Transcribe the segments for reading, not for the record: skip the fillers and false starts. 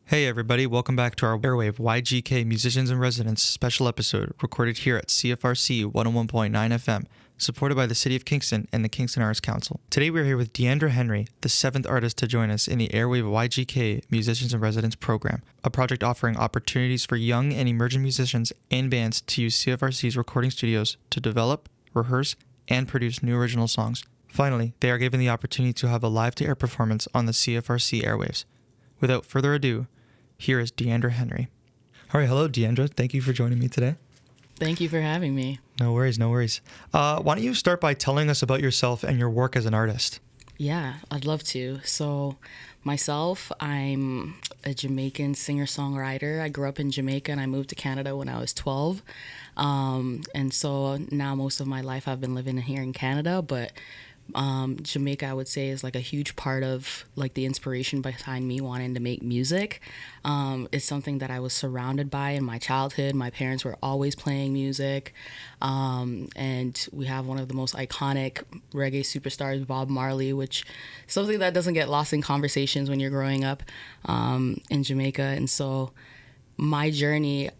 Hey everybody, welcome back to our Airwave YGK Musicians in Residence special episode recorded here at CFRC 101.9 FM, supported by the City of Kingston and the Kingston Arts Council. Today we are here with Deandra Henry, the 7th artist to join us in the Airwave YGK Musicians in Residence program, a project offering opportunities for young and emerging musicians and bands to use CFRC's recording studios to develop, rehearse, and produce new original songs. Finally, they are given the opportunity to have a live-to-air performance on the CFRC airwaves. Without further ado, here is Deandra Henry. All right, hello, Deandra. Thank you for joining me today. Thank you for having me. No worries, no worries. Why don't you start by telling us about yourself and your work as an artist? Yeah, I'd love to. So myself, I'm a Jamaican singer-songwriter. I grew up in Jamaica and I moved to Canada when I was 12. And so now most of my life I've been living here in Canada, but Jamaica, I would say, is like a huge part of like the inspiration behind me wanting to make music. It's something that I was surrounded by in my childhood. My parents were always playing music. And we have one of the most iconic reggae superstars, Bob Marley, which is something that doesn't get lost in conversations when you're growing up in Jamaica. And so my journey,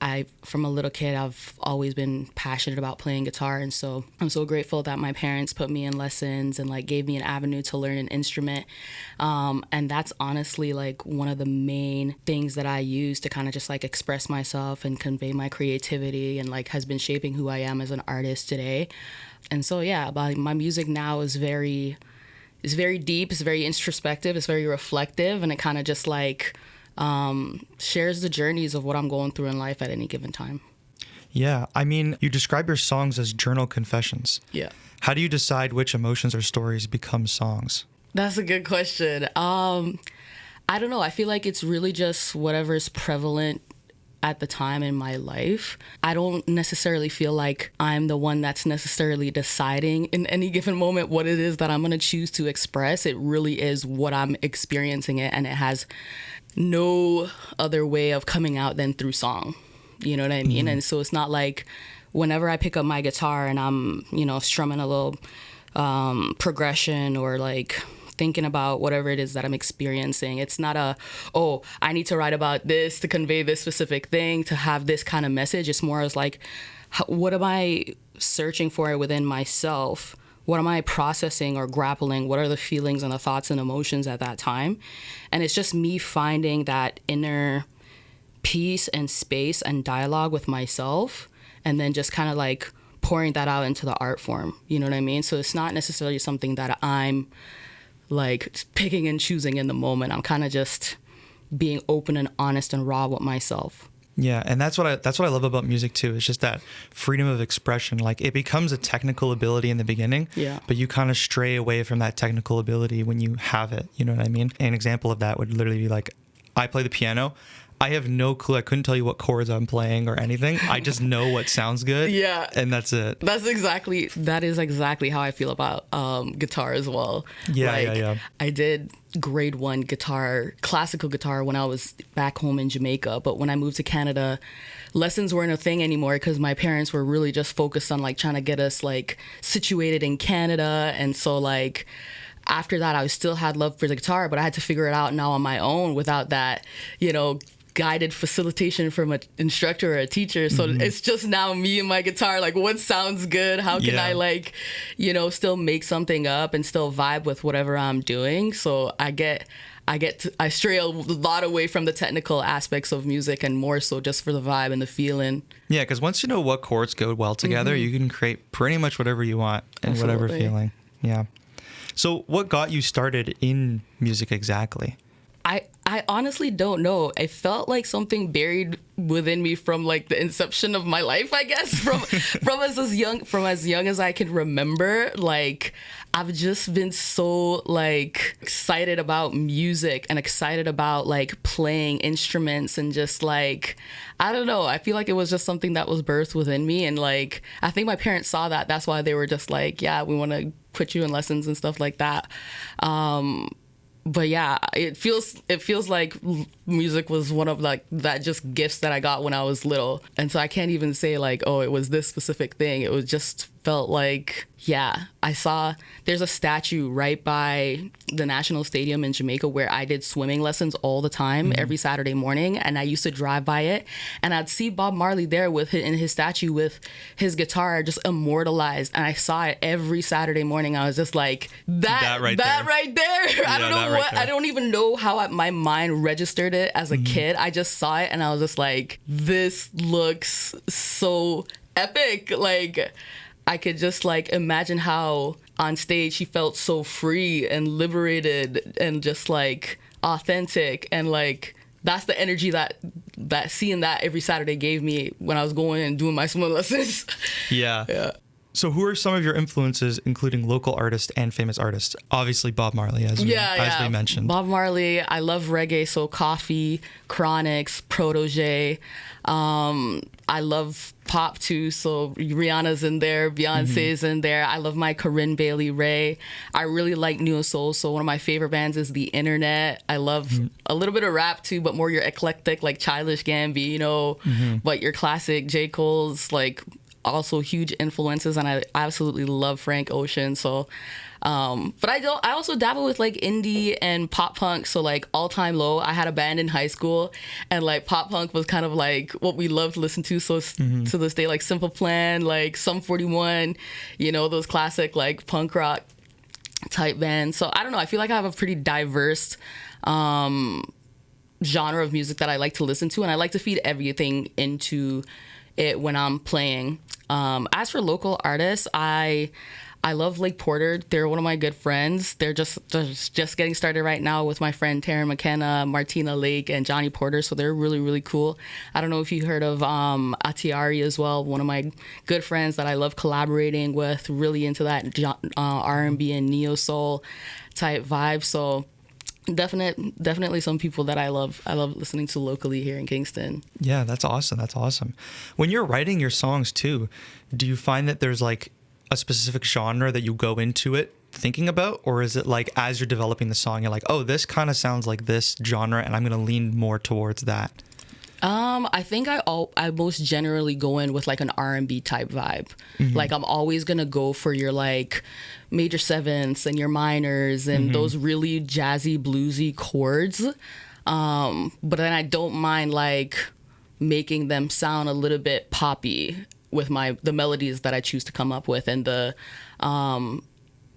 from a little kid, I've always been passionate about playing guitar. And so I'm so grateful that my parents put me in lessons and like gave me an avenue to learn an instrument. And that's honestly like one of the main things that I use to kind of just like express myself and convey my creativity and like has been shaping who I am as an artist today. And so, yeah, my music now is very deep, it's very introspective, it's very reflective, and it kind of just like shares the journeys of what I'm going through in life at any given time. Yeah, I mean, you describe your songs as journal confessions. Yeah. How do you decide which emotions or stories become songs? That's a good question. I don't know. I feel like it's really just whatever's prevalent at the time in my life. I don't necessarily feel like I'm the one that's necessarily deciding in any given moment what it is that I'm going to choose to express. It really is what I'm experiencing it, and it has no other way of coming out than through song. You know what I mean? Mm-hmm. And so it's not like whenever I pick up my guitar and I'm, strumming a little progression or like thinking about whatever it is that I'm experiencing. It's not I need to write about this to convey this specific thing, to have this kind of message. It's more as like, what am I searching for within myself? What am I processing or grappling? What are the feelings and the thoughts and emotions at that time? And it's just me finding that inner peace and space and dialogue with myself, and then just kind of like pouring that out into the art form. You know what I mean? So it's not necessarily something that I'm like picking and choosing in the moment. I'm kind of just being open and honest and raw with myself. Yeah, and that's what I love about music too. It's just that freedom of expression. Like, it becomes a technical ability in the beginning, but you kind of stray away from that technical ability when you have it. You know what I mean? An example of that would literally be like, I play the piano. I have no clue. I couldn't tell you what chords I'm playing or anything. I just know what sounds good. Yeah. And that's it. That is exactly how I feel about guitar as well. Yeah. I did grade 1 classical guitar when I was back home in Jamaica. But when I moved to Canada, lessons weren't a thing anymore because my parents were really just focused on like trying to get us like situated in Canada. And so like after that, I still had love for the guitar, but I had to figure it out now on my own without that, guided facilitation from an instructor or a teacher. So it's just now me and my guitar, like what sounds good? How can I like, still make something up and still vibe with whatever I'm doing? So I stray a lot away from the technical aspects of music and more so just for the vibe and the feeling. Yeah, because once you know what chords go well together, you can create pretty much whatever you want and whatever feeling. Yeah. So what got you started in music exactly? I honestly don't know. I felt like something buried within me from like the inception of my life, I guess, from as young as I can remember. Like, I've just been so like excited about music and excited about like playing instruments and just like, I don't know. I feel like it was just something that was birthed within me. And like, I think my parents saw that. That's why they were just like, yeah, we want to put you in lessons and stuff like that. But yeah, it feels like music was one of like that just gifts that I got when I was little. And so I can't even say like, oh, it was this specific thing. It was just felt like, yeah, there's a statue right by the National Stadium in Jamaica where I did swimming lessons all the time, every Saturday morning. And I used to drive by it and I'd see Bob Marley there in his statue with his guitar just immortalized. And I saw it every Saturday morning. I was just like, that right there. Yeah, I don't know I don't even know how my mind registered it as a kid. I just saw it and I was just like, this looks so epic. Like, I could just like imagine how on stage he felt so free and liberated and just like authentic, and like that's the energy that seeing that every Saturday gave me when I was going and doing my swim lessons. Yeah. So who are some of your influences, including local artists and famous artists? Obviously Bob Marley, as we mentioned. Bob Marley. I love reggae, so Coffee, Chronix, Protege. I love pop too, so Rihanna's in there, Beyonce's in there. I love my Corinne Bailey Rae. I really like neo soul, so one of my favorite bands is The Internet. I love a little bit of rap too, but more your eclectic, like Childish Gambino, but your classic J. Cole's, like, also huge influences, and I absolutely love Frank Ocean. So but I also dabble with like indie and pop punk, so like All Time Low. I had a band in high school, and like pop punk was kind of like what we loved to listen to, so to this day, like Simple Plan, like Sum 41, those classic like punk rock type bands. So I don't know, I feel like I have a pretty diverse genre of music that I like to listen to, and I like to feed everything into it when I'm playing. As for local artists, I love Lake Porter. They're one of my good friends. They're just getting started right now with my friend Taryn McKenna, Martina Lake, and Johnny Porter. So they're really, really cool. I don't know if you heard of Atiari as well, one of my good friends that I love collaborating with, really into that R&B and neo soul type vibe. So definitely some people that I love listening to locally here in Kingston. Yeah, that's awesome. When you're writing your songs too, do you find that there's like a specific genre that you go into it thinking about, or is it like as you're developing the song you're like, oh, this kind of sounds like this genre and I'm going to lean more towards that? I think I most generally go in with like an R&B type vibe. Like I'm always gonna go for your like major sevenths and your minors and those really jazzy bluesy chords. But then I don't mind like making them sound a little bit poppy with the melodies that I choose to come up with and the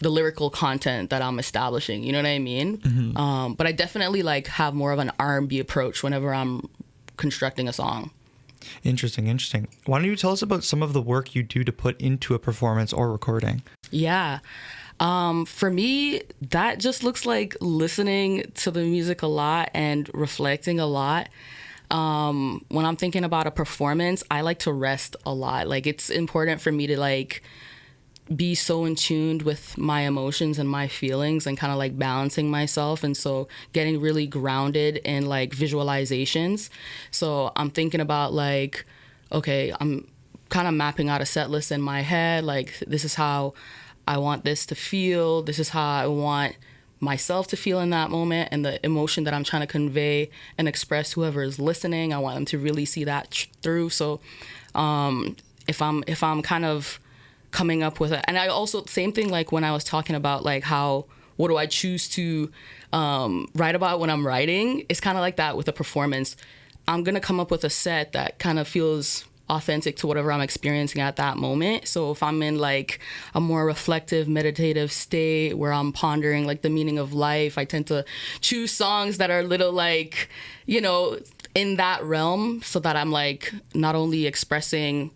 lyrical content that I'm establishing. You know what I mean? But I definitely like have more of an R&B approach whenever I'm constructing a song. Interesting. Why don't you tell us about some of the work you do to put into a performance or recording? Yeah. For me, that just looks like listening to the music a lot and reflecting a lot. When I'm thinking about a performance, I like to rest a lot. Like, it's important for me to like be so in tune with my emotions and my feelings and kind of like balancing myself. And so getting really grounded in like visualizations. So I'm thinking about like, okay, I'm kind of mapping out a set list in my head. Like, this is how I want this to feel. This is how I want myself to feel in that moment, and the emotion that I'm trying to convey and express to whoever is listening. I want them to really see that through. So if I'm kind of coming up with it, and I also, same thing like when I was talking about like what do I choose to write about when I'm writing, it's kind of like that with a performance. I'm gonna come up with a set that kind of feels authentic to whatever I'm experiencing at that moment. So if I'm in like a more reflective, meditative state where I'm pondering like the meaning of life, I tend to choose songs that are a little like, in that realm, so that I'm like not only expressing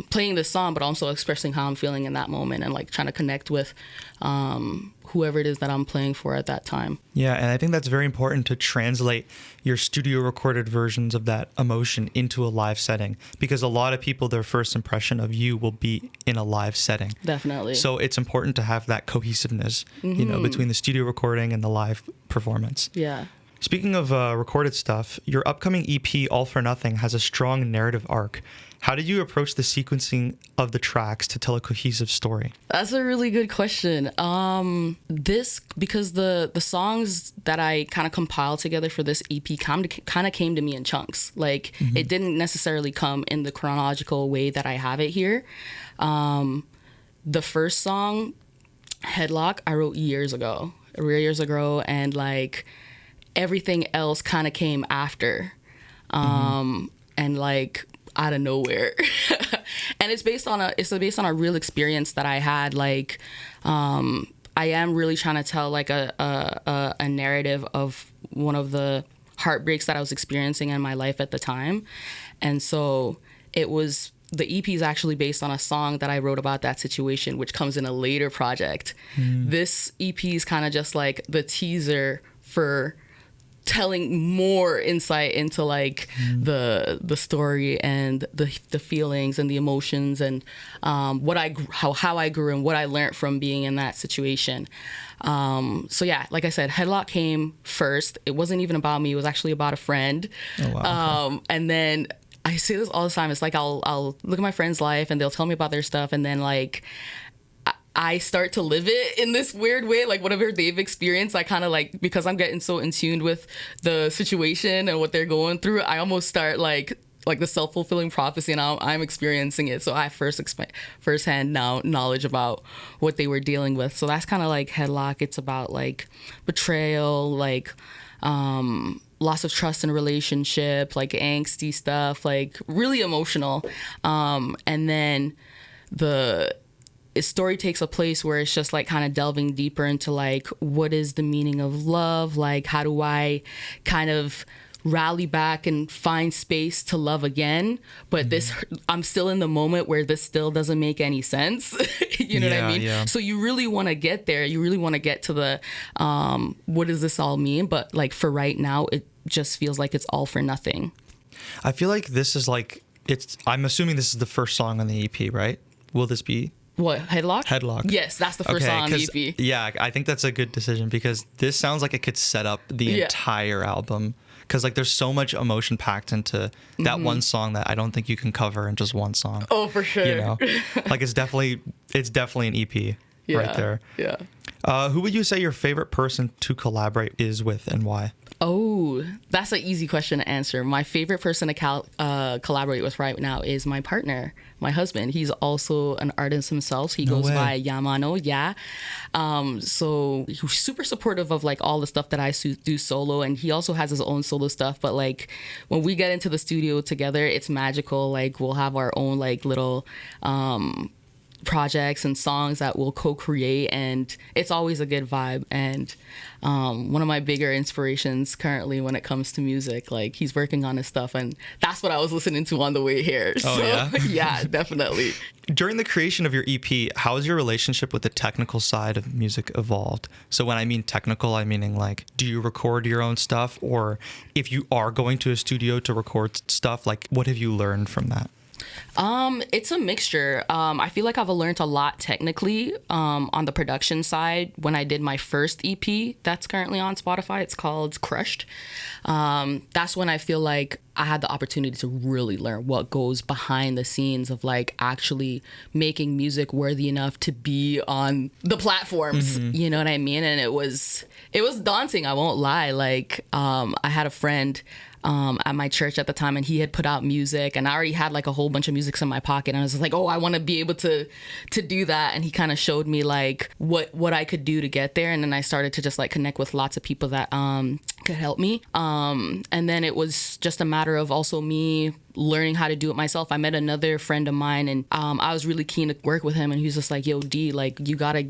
playing the song, but also expressing how I'm feeling in that moment and like trying to connect with whoever it is that I'm playing for at that time. Yeah, and I think that's very important to translate your studio recorded versions of that emotion into a live setting, because a lot of people, their first impression of you will be in a live setting. Definitely. So it's important to have that cohesiveness, between the studio recording and the live performance. Yeah. Speaking of recorded stuff, your upcoming EP, All for Nothing, has a strong narrative arc. How did you approach the sequencing of the tracks to tell a cohesive story? That's a really good question. Because the songs that I kind of compiled together for this EP kind of came to me in chunks. Like, it didn't necessarily come in the chronological way that I have it here. the first song, Headlock, I wrote years ago, and like everything else kind of came after, and like out of nowhere. And it's based on a real experience that I had. Like, I am really trying to tell like a narrative of one of the heartbreaks that I was experiencing in my life at the time. And so the EP is actually based on a song that I wrote about that situation, which comes in a later project. This EP is kind of just like the teaser for telling more insight into like the story and the feelings and the emotions and how I grew and what I learned from being in that situation. So yeah, like I said, Headlock came first. It wasn't even about me. It was actually about a friend. Oh, wow. And then I say this all the time. It's like I'll look at my friend's life and they'll tell me about their stuff, and then like I start to live it in this weird way. Like whatever they've experienced, I kind of like, because I'm getting so in tune with the situation and what they're going through, I almost start like the self-fulfilling prophecy, and I'm experiencing it. So I firsthand now knowledge about what they were dealing with. So that's kind of like Headlock. It's about like betrayal, like loss of trust in a relationship, like angsty stuff, like really emotional. And then the story takes a place where it's just like kind of delving deeper into like, what is the meaning of love? Like, how do I kind of rally back and find space to love again? But I'm still in the moment where this still doesn't make any sense. You know what I mean? Yeah. So you really want to get there. You really want to get to the, what does this all mean? But like for right now, it just feels like it's all for nothing. I feel like this is like, I'm assuming this is the first song on the EP, right? Will this be? What, Headlock? Headlock. Yes, that's the first song on the EP. Yeah, I think that's a good decision because this sounds like it could set up the entire album. Because like there's so much emotion packed into that one song that I don't think you can cover in just one song. Oh, for sure. You know, like it's definitely an EP right there. Yeah. Who would you say your favorite person to collaborate is with and why? Oh, that's an easy question to answer. My favorite person to collaborate with right now is my partner, my husband. He's also an artist himself. He goes by Mano. Yeah. So he's super supportive of like all the stuff that I do solo, and he also has his own solo stuff. But like when we get into the studio together, it's magical. Like we'll have our own like little projects and songs that we'll co-create, and it's always a good vibe. And one of my bigger inspirations currently when it comes to music, like he's working on his stuff, and that's what I was listening to on the way here. Oh, so, yeah? Yeah, definitely. During the creation of your EP, how has your relationship with the technical side of music evolved? So when I mean technical, I'm meaning like, do you record your own stuff? Or if you are going to a studio to record stuff, like what have you learned from that? It's a mixture. I feel like I've learned a lot technically on the production side when I did my first EP that's currently on Spotify. It's called Crushed. That's when I feel like I had the opportunity to really learn what goes behind the scenes of like actually making music worthy enough to be on the platforms. You know what I mean? And it was daunting, I won't lie. Like I had a friend at my church at the time, and he had put out music, and I already had like a whole bunch of music in my pocket, and I was just like, oh, I want to be able to do that. And he kind of showed me like what I could do to get there, and then I started to just like connect with lots of people that could help me, and then it was just a matter of also me learning how to do it myself. I met another friend of mine, and I was really keen to work with him, and he was just like, yo, D, like you gotta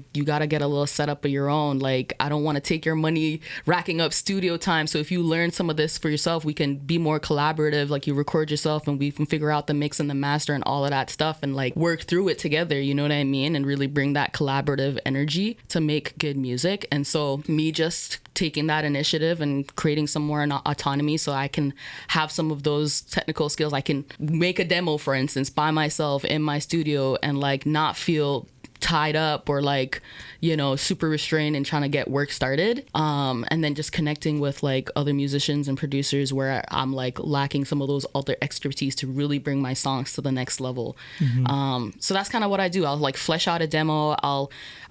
get a little setup of your own. Like I don't want to take your money racking up studio time, so if you learn some of this for yourself, we can be more collaborative. Like you record yourself and we can figure out the mix and the master and all of that stuff and like work through it together, you know what I mean? And really bring that collaborative energy to make good music. And so me just taking that initiative and creating some more autonomy so I can have some of those technical skills. I can make a demo, for instance, by myself in my studio and like not feel tied up or like, you know, super restrained and trying to get work started. And then just connecting with like other musicians and producers where I'm like lacking some of those other expertise to really bring my songs to the next level. So that's kind of what I do. I'll like flesh out a demo.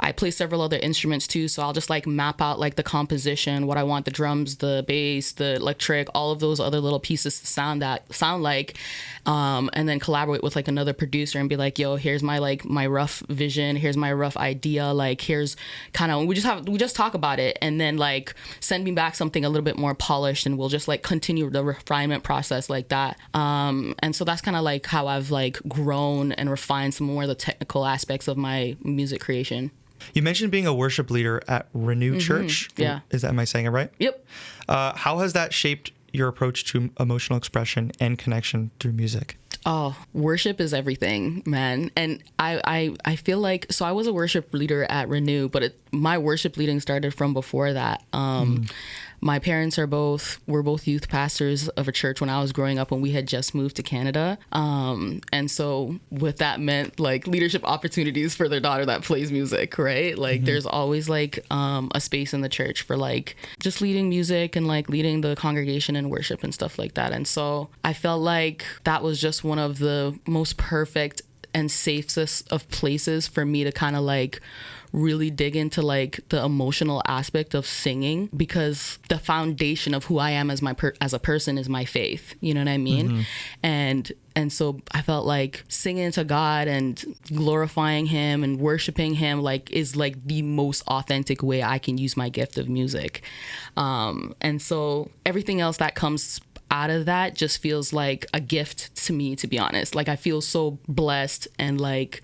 I play several other instruments too. So I'll just like map out like the composition, what I want the drums, the bass, the electric, all of those other little pieces to sound like, and then collaborate with like another producer and be like, yo, here's my rough vision. Here's here's my rough idea, like here's kind of, we just talk about it, and then like send me back something a little bit more polished, and we'll just like continue the refinement process like that. And so that's kind of like how I've like grown and refined some more of the technical aspects of my music creation. You mentioned being a worship leader at Renew Church. Yeah. Am I saying it right? Yep. How has that shaped your approach to emotional expression and connection through music? Oh, worship is everything, man. And I feel like, so I was a worship leader at Renew, but my worship leading started from before that. My parents were both youth pastors of a church when I was growing up, when we had just moved to Canada. And so what that meant, like leadership opportunities for their daughter that plays music, right? Like there's always like a space in the church for like just leading music and like leading the congregation in worship and stuff like that. And so I felt like that was just one of the most perfect and safest of places for me to kind of like really dig into like the emotional aspect of singing, because the foundation of who I am as a person is my faith. You know what I mean? And so I felt like singing to God and glorifying him and worshiping him like is like the most authentic way I can use my gift of music. And so everything else that comes out of that just feels like a gift to me, to be honest. Like I feel so blessed and like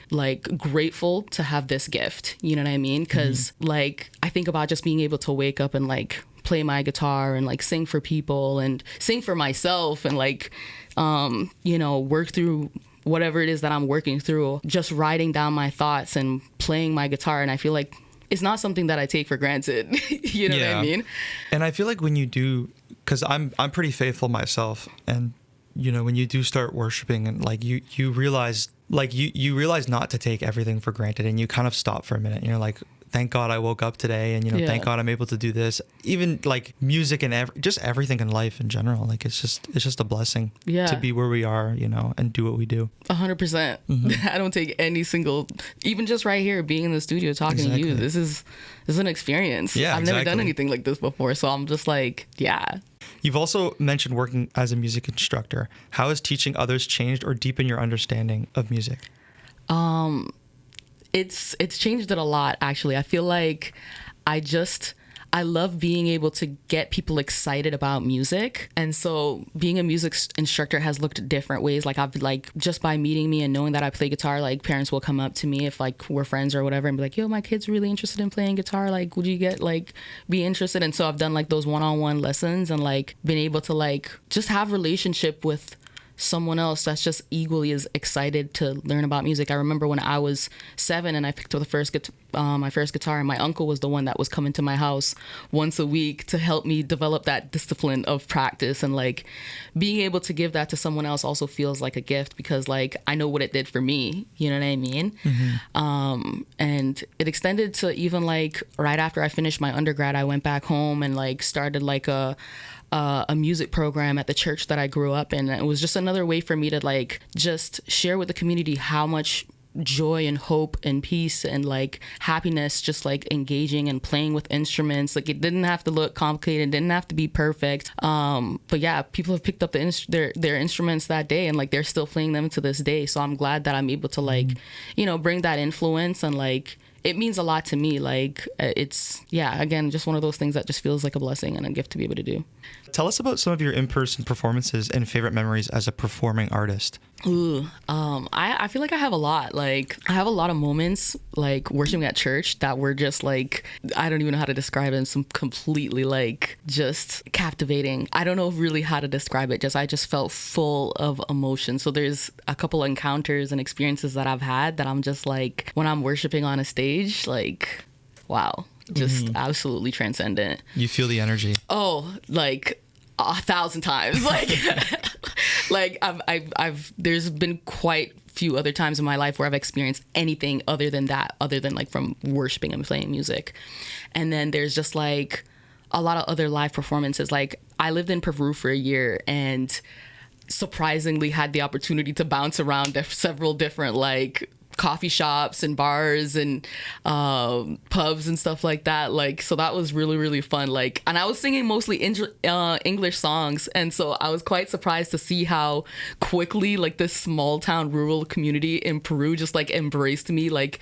grateful to have this gift, you know what I mean? Because like I think about just being able to wake up and like play my guitar and like sing for people and sing for myself and like work through whatever it is that I'm working through, just writing down my thoughts and playing my guitar. And I feel like it's not something that I take for granted. You know what I mean? And I feel like when you do, because I'm pretty faithful myself, and you know, when you do start worshiping and like you realize you realize not to take everything for granted, and you kind of stop for a minute and you're like, thank God I woke up today, and thank God I'm able to do this. Even like music and just everything in life in general, like it's just a blessing to be where we are, and do what we do. 100%. I don't take any single, even just right here being in the studio talking to you. This is an experience. I've never done anything like this before, so I'm just like, yeah. You've also mentioned working as a music instructor. How has teaching others changed or deepened your understanding of music? It's changed it a lot, actually. I feel like I love being able to get people excited about music. And so being a music instructor has looked different ways. Like I've like, just by meeting me and knowing that I play guitar, like parents will come up to me if like we're friends or whatever and be like, yo, my kid's really interested in playing guitar. Like, would you be interested? And so I've done like those one-on-one lessons and like been able to like just have relationship with someone else that's just equally as excited to learn about music. I remember when I was 7 and I picked up my first guitar, and my uncle was the one that was coming to my house once a week to help me develop that discipline of practice. And like being able to give that to someone else also feels like a gift, because like I know what it did for me, you know what I mean? And it extended to even like right after I finished my undergrad, I went back home and like started like a music program at the church that I grew up in. And it was just another way for me to like just share with the community how much joy and hope and peace and like happiness just like engaging and playing with instruments. Like it didn't have to look complicated, didn't have to be perfect, but yeah, people have picked up their instruments that day and like they're still playing them to this day. So I'm glad that I'm able to like bring that influence, and like it means a lot to me. Like it's again, just one of those things that just feels like a blessing and a gift to be able to do. Tell us about some of your in-person performances and favorite memories as a performing artist. I feel like I have a lot. Like I have a lot of moments like worshiping at church that were just like, I don't even know how to describe it. Some completely like just captivating. I don't know really how to describe it. I just felt full of emotion. So there's a couple of encounters and experiences that I've had that I'm just like, when I'm worshiping on a stage, like, wow, just absolutely transcendent. You feel the energy. Oh, like 1,000 times. Like, like I've there's been quite few other times in my life where I've experienced anything other than that, other than like from worshiping and playing music. And then there's just like a lot of other live performances. Like I lived in Peru for a year and surprisingly had the opportunity to bounce around several different like coffee shops and bars and pubs and stuff like that. Like, so that was really, really fun. Like, and I was singing mostly English songs. And so I was quite surprised to see how quickly like this small town rural community in Peru just like embraced me. Like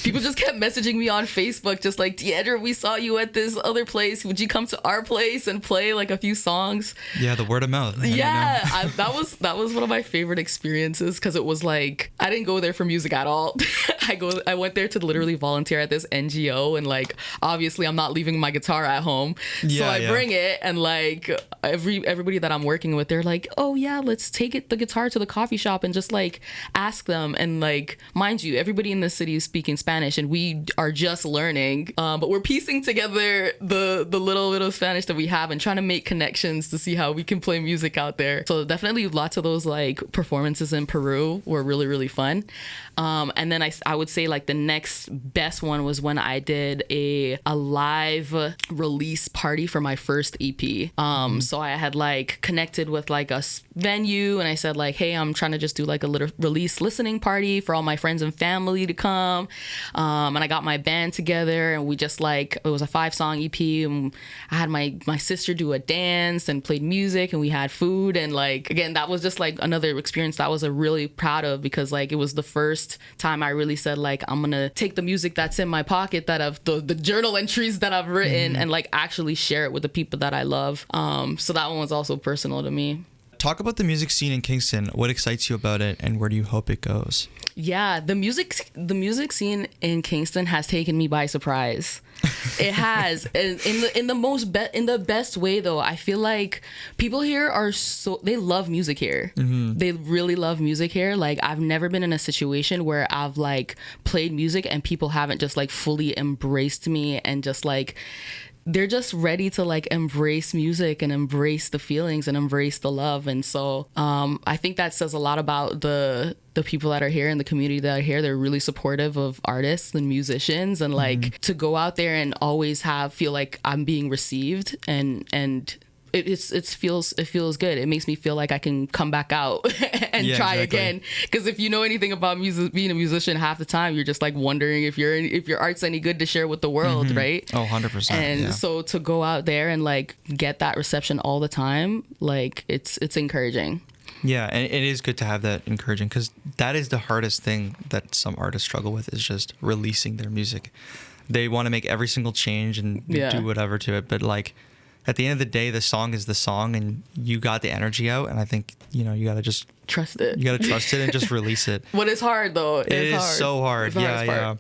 people just kept messaging me on Facebook, just like, Deandra, we saw you at this other place. Would you come to our place and play like a few songs? Yeah, the word of mouth. Yeah, that was one of my favorite experiences, because it was like, I didn't go there for music at all. I went there to literally volunteer at this NGO, and like obviously I'm not leaving my guitar at home, so I bring it, and like everybody that I'm working with, they're like, oh yeah, let's take the guitar to the coffee shop and just like ask them. And like, mind you, everybody in the city is speaking Spanish and we are just learning, but we're piecing together the little bit of Spanish that we have and trying to make connections to see how we can play music out there. So definitely lots of those like performances in Peru were really, really fun. And then I would say like the next best one was when I did a live release party for my first EP. So I had like connected with like a venue, and I said like, hey, I'm trying to just do like a little release listening party for all my friends and family to come. And I got my band together, and we just like, it was a 5-song EP, and I had my sister do a dance and played music, and we had food. And like, again, that was just like another experience that I was really proud of, because like it was the first time I really said like, I'm gonna take the music that's in my pocket, that I've the journal entries that I've written, and like actually share it with the people that I love. So that one was also personal to me. Talk about the music scene in Kingston. What excites you about it, and where do you hope it goes? Yeah, the music scene in Kingston has taken me by surprise. It has, in the best way though. I feel like people here they love music here. They really love music here. Like, I've never been in a situation where I've like played music and people haven't just like fully embraced me, and just like, they're just ready to like embrace music and embrace the feelings and embrace the love. And so I think that says a lot about the people that are here and the community that are here. They're really supportive of artists and musicians, and like to go out there and always feel like I'm being received, and it feels good. It makes me feel like I can come back out and try again. Because if you know anything about music, being a musician, half the time you're just like wondering if your art's any good to share with the world, right? Oh, 100%. And so to go out there and like get that reception all the time, like it's encouraging. Yeah, and it is good to have that encouraging, because that is the hardest thing that some artists struggle with, is just releasing their music. They want to make every single change and do whatever to it, but like, at the end of the day, the song is the song, and you got the energy out, and I think, you got to just trust it. You got to trust it and just release it. But it's hard though. It is so hard. Yeah.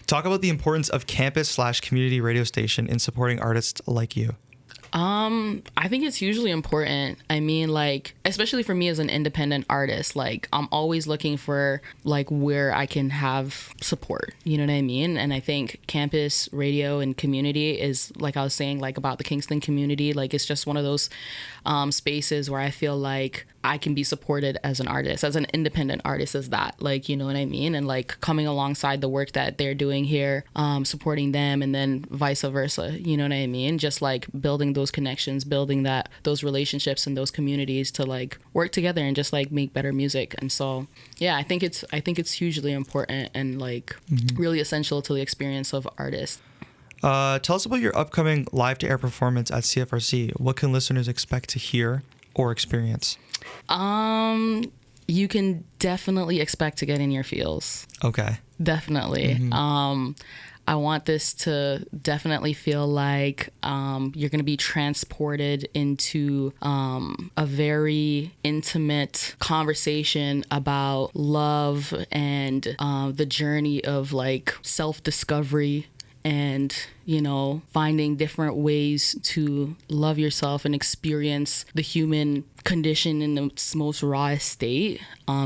Talk about the importance of campus/community radio station in supporting artists like you. I think it's hugely important. I mean, like, especially for me as an independent artist, like, I'm always looking for like where I can have support, you know what I mean? And I think campus radio and community is, like I was saying, like about the Kingston community, like it's just one of those spaces where I feel like I can be supported as an artist, as an independent artist, as that, like, you know what I mean? And like coming alongside the work that they're doing here, supporting them, and then vice versa, you know what I mean? Just like building those connections, building those relationships and those communities to like work together and just like make better music. And so, yeah, I think it's hugely important and like really essential to the experience of artists. Tell us about your upcoming live to air performance at CFRC. What can listeners expect to hear or experience? You can definitely expect to get in your feels. Okay. Definitely. I want this to definitely feel like you're going to be transported into a very intimate conversation about love and the journey of like self-discovery, and, finding different ways to love yourself and experience the human condition in its most rawest state.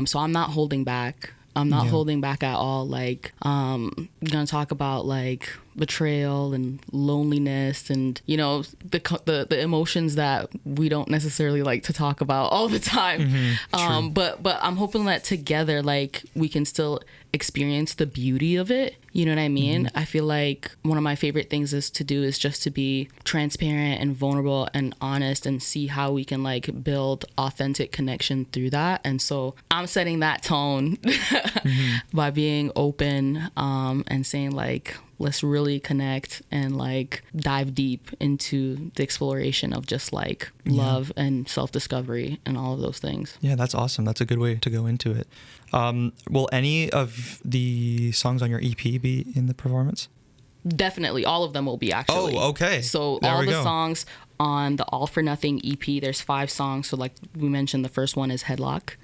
So I'm not holding back. I'm not holding back at all. Like, I'm going to talk about like betrayal and loneliness and, you know, the emotions that we don't necessarily like to talk about all the time. But I'm hoping that together, like, we can still experience the beauty of it. You know what I mean? I feel like one of my favorite things is just to be transparent and vulnerable and honest and see how we can like build authentic connection through that. And so I'm setting that tone by being open and saying like, let's really connect and like dive deep into the exploration of just like love and self-discovery and all of those things. Yeah, that's awesome. That's a good way to go into it. Will any of the songs on your EP be in the performance? Definitely. All of them will be, actually. Oh, okay. So there all the songs on the All for Nothing EP, there's 5 songs. So like we mentioned, the first one is Headlock.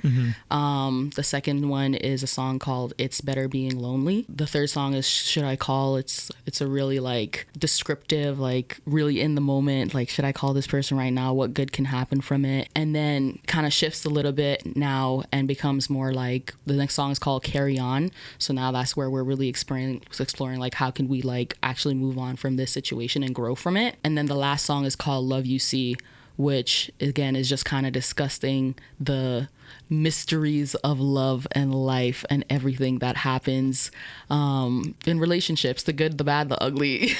The second one is a song called It's Better Being Lonely. The third song is Should I Call? It's a really like descriptive, like really in the moment, like should I call this person right now? What good can happen from it? And then kind of shifts a little bit now and becomes more like the next song is called Carry On. So now that's where we're really exploring like how can we like actually move on from this situation and grow from it. And then the last song is called Love You See, which again is just kind of discussing the mysteries of love and life and everything that happens in relationships, the good, the bad, the ugly.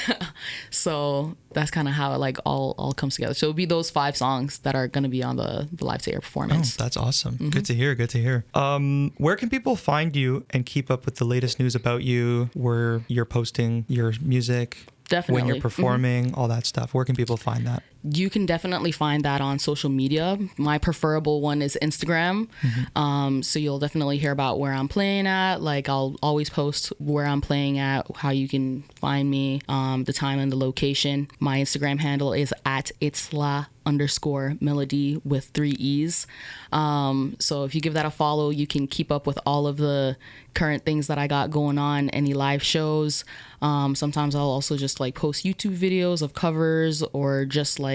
So that's kind of how it like all comes together. So it'll be those 5 songs that are going to be on the Live to Air performance. Oh, that's awesome. Good to hear. Where can people find you and keep up with the latest news about you, where you're posting your music? Definitely. When you're performing, all that stuff. Where can people find that? You can definitely find that on social media. My preferable one is Instagram. So you'll definitely hear about where I'm playing at. Like I'll always post where I'm playing at, how you can find me, the time and the location. My Instagram handle is at itsla_melody with 3 E's. So if you give that a follow, you can keep up with all of the current things that I got going on, any live shows. Sometimes I'll also just like post YouTube videos of covers or just like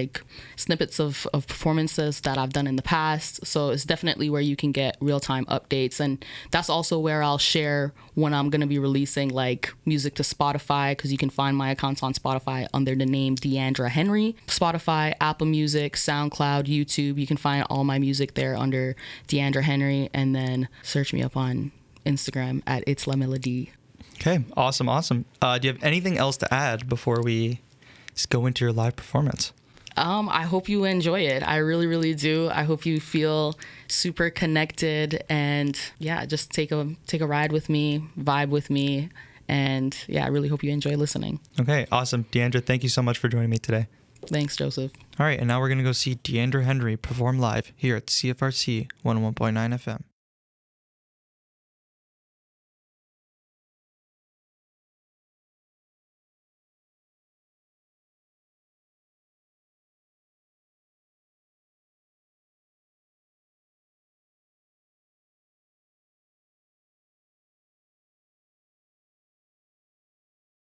snippets of performances that I've done in the past. So it's definitely where you can get real-time updates. And that's also where I'll share when I'm going to be releasing like music to Spotify, because you can find my accounts on Spotify under the name Deandra Henry. Spotify, Apple Music, SoundCloud, YouTube. You can find all my music there under Deandra Henry, and then search me up on Instagram at It's La Melody. Okay, awesome. Do you have anything else to add before we just go into your live performance? I hope you enjoy it. I really, really do. I hope you feel super connected and just take a ride with me, vibe with me. And I really hope you enjoy listening. Okay, awesome. Deandra, thank you so much for joining me today. Thanks, Joseph. All right, and now we're going to go see Deandra Henry perform live here at CFRC 101.9 FM.